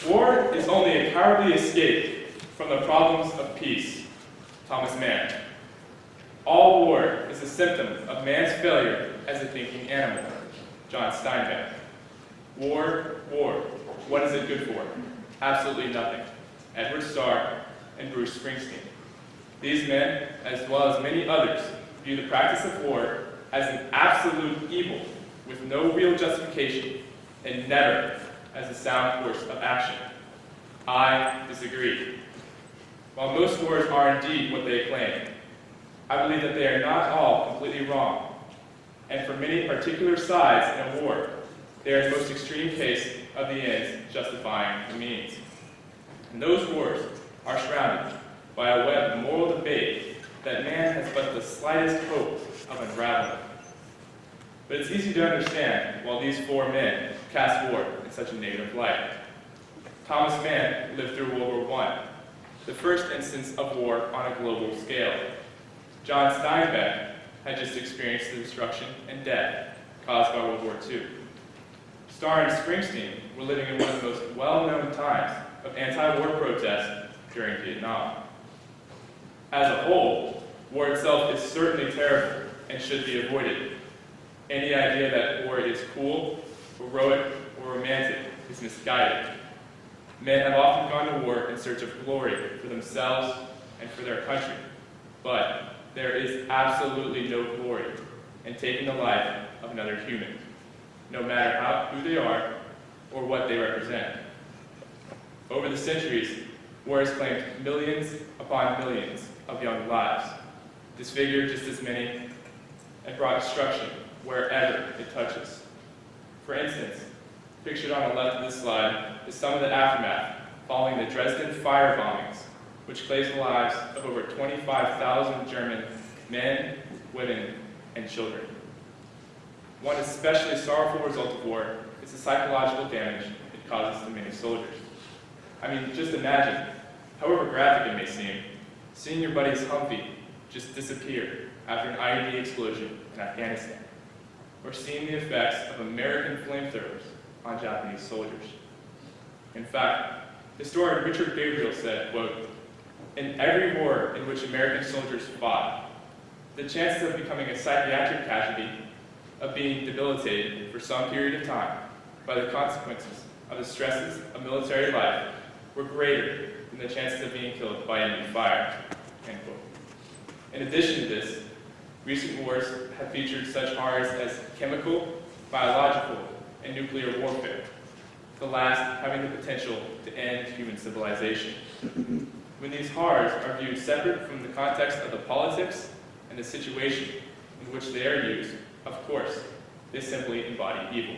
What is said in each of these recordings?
War is only a cowardly escape from the problems of peace. Thomas Mann. All war is a symptom of man's failure as a thinking animal. John Steinbeck. War, what is it good for? Absolutely nothing. Edward Starr and Bruce Springsteen. These men, as well as many others, view the practice of war as an absolute evil with no real justification and never as a sound course of action. I disagree. While most wars are indeed what they claim, I believe that they are not all completely wrong. And for many particular sides in a war, they are the most extreme case of the ends justifying the means. And those wars are surrounded by a web of moral debate that man has but the slightest hope of unraveling. But it's easy to understand why these four men cast war in such a negative light. Thomas Mann lived through World War I, the first instance of war on a global scale. John Steinbeck had just experienced the destruction and death caused by World War II. Starr and Springsteen were living in one of the most well-known times of anti-war protests during Vietnam. As a whole, war itself is certainly terrible and should be avoided. Any idea that war is cool, heroic, or romantic is misguided. Men have often gone to war in search of glory for themselves and for their country, but there is absolutely no glory in taking the life of another human, no matter who they are or what they represent. Over the centuries, war has claimed millions upon millions of young lives, disfigured just as many, and brought destruction wherever it touches. For instance, pictured on the left of this slide is some of the aftermath following the Dresden fire bombings, which claimed the lives of over 25,000 German men, women, and children. One especially sorrowful result of war is the psychological damage it causes to many soldiers. I mean, just imagine, however graphic it may seem, seeing your buddy's Humvee just disappear after an IED explosion in Afghanistan, or seeing the effects of American flamethrowers on Japanese soldiers. In fact, historian Richard Gabriel said, quote, "In every war in which American soldiers fought, the chances of becoming a psychiatric casualty, of being debilitated for some period of time by the consequences of the stresses of military life were greater than the chances of being killed by enemy fire," end quote. In addition to this, recent wars have featured such horrors as chemical, biological, and nuclear warfare, the last having the potential to end human civilization. When these horrors are viewed separate from the context of the politics and the situation in which they are used, of course, they simply embody evil.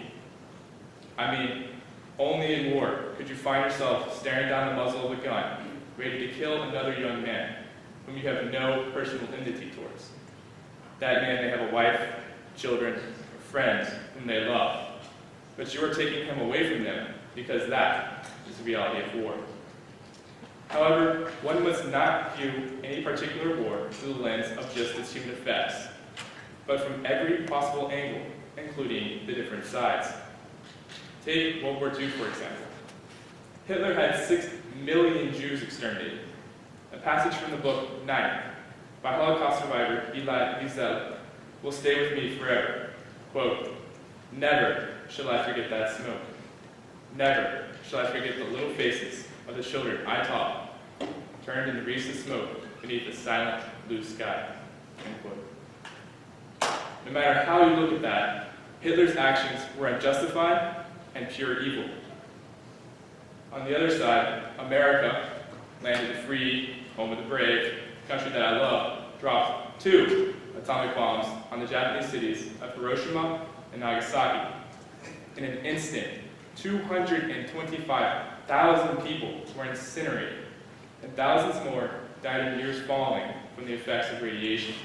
I mean, only in war could you find yourself staring down the muzzle of a gun, ready to kill another young man whom you have no personal enmity towards. That man may have a wife, children, or friends whom they love, but you are taking him away from them because that is the reality of war. However, one must not view any particular war through the lens of just its human effects, but from every possible angle, including the different sides. Take World War II, for example. Hitler had 6 million Jews exterminated. A passage from the book Night by Holocaust survivor Elie Wiesel will stay with me forever. Quote, "Never shall I forget that smoke. Never shall I forget the little faces of the children I taught, turned into wreaths of smoke beneath the silent blue sky." End quote. No matter how you look at that, Hitler's actions were unjustified and pure evil. On the other side, America, land of the free, home of the brave, country that I love, dropped 2 atomic bombs on the Japanese cities of Hiroshima and Nagasaki. In an instant, 225,000 people were incinerated, and thousands more died in years following from the effects of radiation.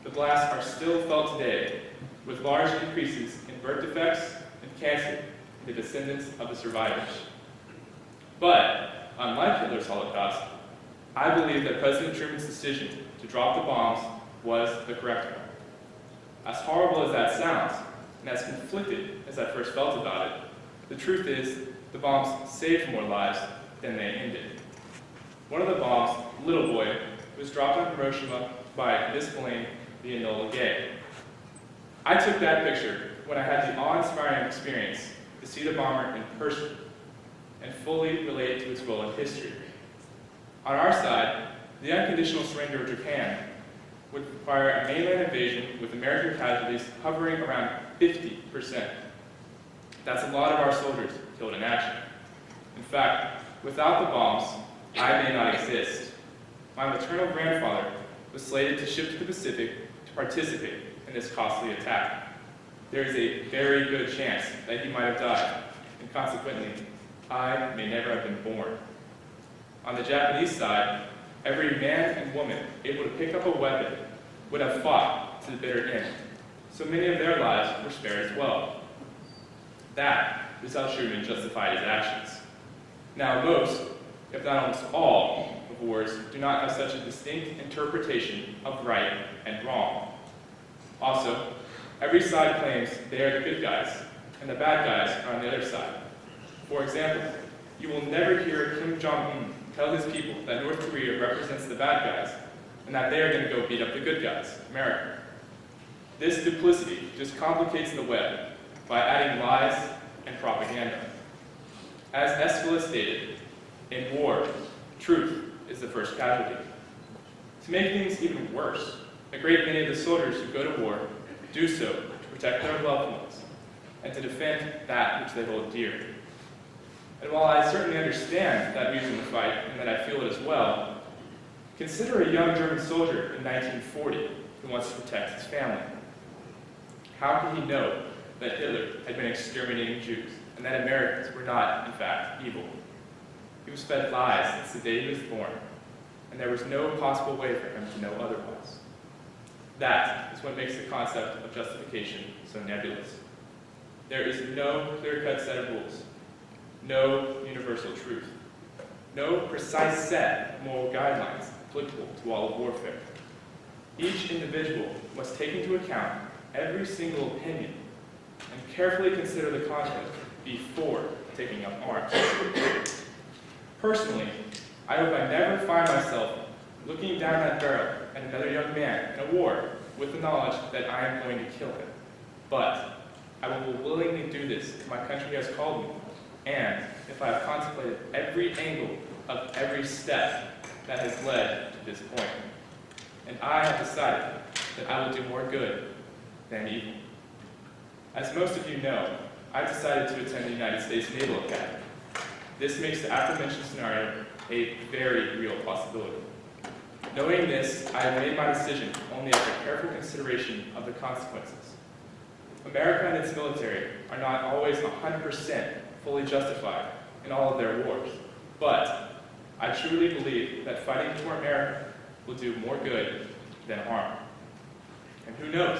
The blasts are still felt today, with large increases in birth defects and cancer in the descendants of the survivors. But, unlike Hitler's Holocaust, I believe that President Truman's decision to drop the bombs was the correct one. As horrible as that sounds, and as conflicted as I first felt about it, the truth is the bombs saved more lives than they ended. One of the bombs, Little Boy, was dropped on Hiroshima by Disbelieving the Enola Gay. I took that picture when I had the awe-inspiring experience to see the bomber in person and fully relate to its role in history. On our side, the unconditional surrender of Japan would require a mainland invasion with American casualties hovering around 50%. That's a lot of our soldiers killed in action. In fact, without the bombs, I may not exist. My maternal grandfather was slated to ship to the Pacific to participate in this costly attack. There is a very good chance that he might have died, and consequently, I may never have been born. On the Japanese side, every man and woman able to pick up a weapon would have fought to the bitter end, so many of their lives were spared as well. That is how Truman justified his actions. Now most, if not almost all, of wars do not have such a distinct interpretation of right and wrong. Also, every side claims they are the good guys, and the bad guys are on the other side. For example, you will never hear Kim Jong-un tell his people that North Korea represents the bad guys, and that they are going to go beat up the good guys, America. This duplicity just complicates the web by adding lies and propaganda. As Aeschylus stated, in war, truth is the first casualty. To make things even worse, a great many of the soldiers who go to war do so to protect their loved ones and to defend that which they hold dear. And while I certainly understand that reason to fight and that I feel it as well, consider a young German soldier in 1940 who wants to protect his family. How can he know that Hitler had been exterminating Jews and that Americans were not, in fact, evil? He was fed lies since the day he was born, and there was no possible way for him to know otherwise. That is what makes the concept of justification so nebulous. There is no clear-cut set of rules, no universal truth, no precise set of moral guidelines applicable to all of warfare. Each individual must take into account every single opinion and carefully consider the conflict before taking up arms. Personally, I hope I never find myself looking down that barrel at another young man in a war with the knowledge that I am going to kill him. But I will willingly do this if my country has called me, and if I have contemplated every angle of every step that has led to this point. And I have decided that I will do more good than evil. As most of you know, I've decided to attend the United States Naval Academy. This makes the aforementioned scenario a very real possibility. Knowing this, I have made my decision only after careful consideration of the consequences. America and its military are not always 100% fully justified in all of their wars, but I truly believe that fighting for America will do more good than harm. And who knows?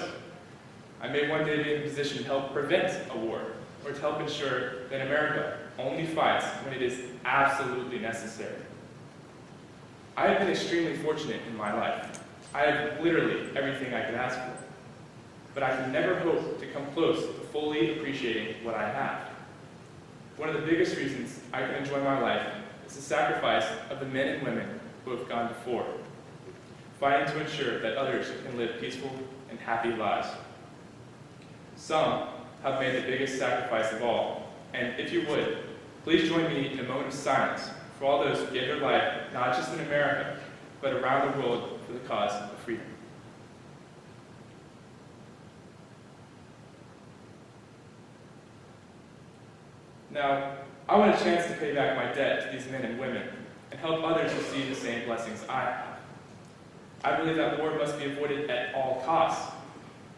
I may one day be in a position to help prevent a war, or to help ensure that America only fights when it is absolutely necessary. I have been extremely fortunate in my life. I have literally everything I could ask for. But I can never hope to come close to fully appreciating what I have. One of the biggest reasons I can enjoy my life is the sacrifice of the men and women who have gone before, fighting to ensure that others can live peaceful and happy lives. Some have made the biggest sacrifice of all, and if you would, please join me in a moment of silence for all those who gave their life, not just in America, but around the world for the cause of freedom. Now, I want a chance to pay back my debt to these men and women and help others receive the same blessings I have. I believe that war must be avoided at all costs.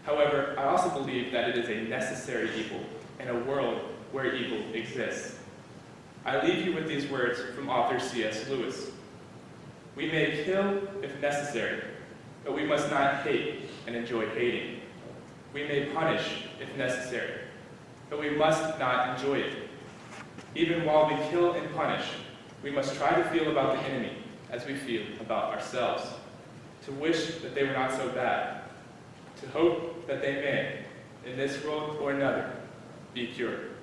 However, I also believe that it is a necessary evil in a world where evil exists. I leave you with these words from author C.S. Lewis. We may kill if necessary, but we must not hate and enjoy hating. We may punish if necessary, but we must not enjoy it. Even while we kill and punish, we must try to feel about the enemy as we feel about ourselves, to wish that they were not so bad, to hope that they may, in this world or another, be cured.